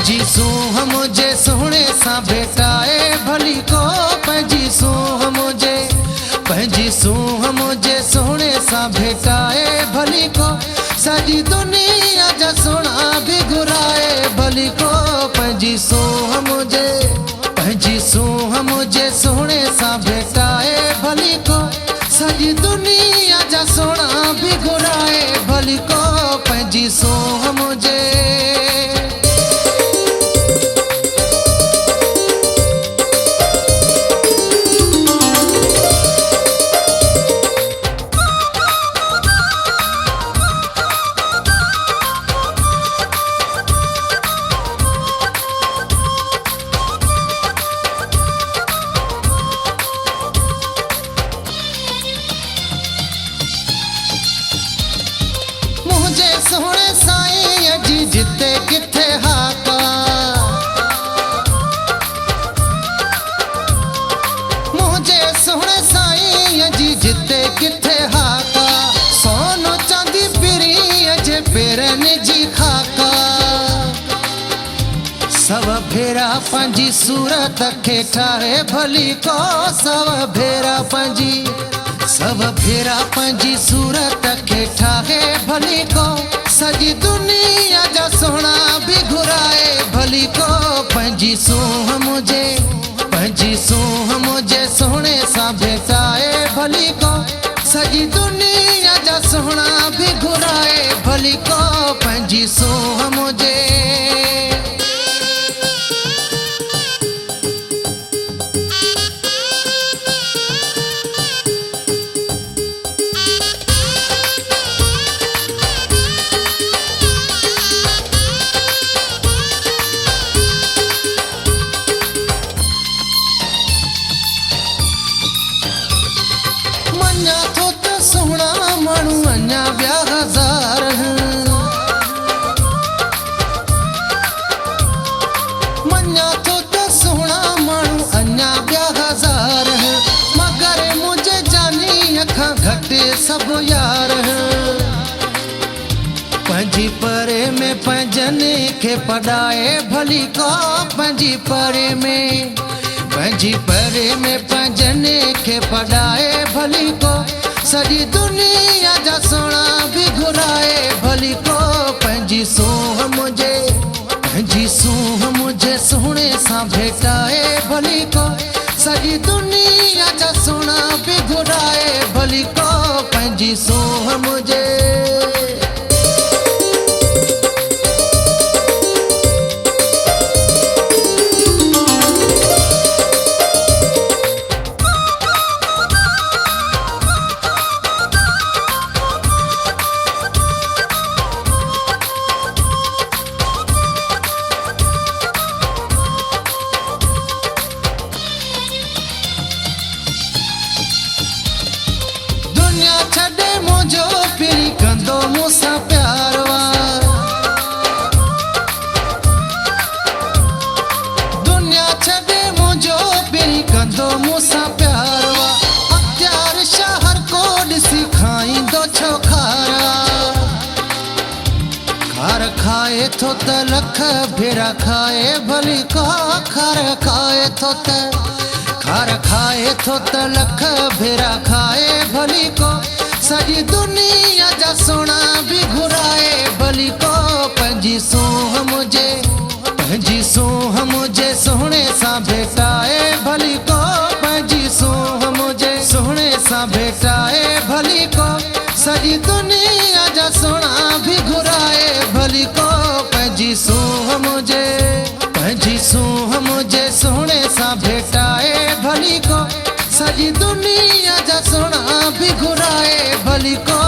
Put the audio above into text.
पंहिंजी सूंह मुझे सोहणे सां भेटाए भली को पंहिंजी सूंह मुझे सोहणे सां भेटाए भली को सॼी दुनिया जा सोना भी घुराए भली को पंहिंजी सूंह मुझे सोहणे सां भेटाए भली को सॼी दुनिया जा सोना भी घुराए भली को पंहिंजी सूंह मुझे मुझे सोहणे साईं जी जिते किथे हाका मुझे सोहणे साईं जी जिते किथे हाका सोनो चांदी पिरी जे पेरनि जी खाका सव भेरा पंहिंजी सूरत खे ठाहे भली को सव भेरा पंहिंजी सूरत खे ठाहे भली को सॼी दुनिया जा सोना भी घुराए भली को पंहिंजी सूंह मुझे सोहणे सां भेटाए भली को सॼी दुनिया जा सोना भी घुराए भली को पंहिंजी सूंह मुझे मञा थो त सोहणा माण्हू अञा ॿिया हज़ार मञा थो त सोहणा माण्हू अञा ॿिया हज़ार मगर मुंहिंजे जानी खां घटि सभु यार पंहिंजी परे में पंहिंजनि खे पढ़ाए भली को पंहिंजी परे में पंहिंजनि खे पढ़ाए भली को सॼी दुनिया जा सोना भी घुराए भली को पंहिंजी सूंह मुझे सोहणे सां भेटाए भली को सॼी दुनिया जा सोना भी घुराए भली को पंहिंजी सूंह मुझे दुनिया छॾे मुंहिंजो पिरी कंदो मूंसां प्यार दुनिया छॾे मुंहिंजो पिरी कंदो मूंसां प्यार अख़्तियार शहर को ॾिसी खाईंदो छो खार खाए थो त लख भेरा खाए भली को खार खाए थो त लख भेरा खाए भली को सॼी दुनिया जा सोना भी घुराए भली को पंहिंजी सूंह मुझे सोहणे सां भेटाए भली को पंहिंजी सूंह मुझे सोहणे सां भेटाए भली को सॼी दुनिया जा सोना भी घुराए भली को पंहिंजी सूंह मुझे सोहणे सां भेटाए भली को सॼी दुनिया जा सोना भी घुराए भली को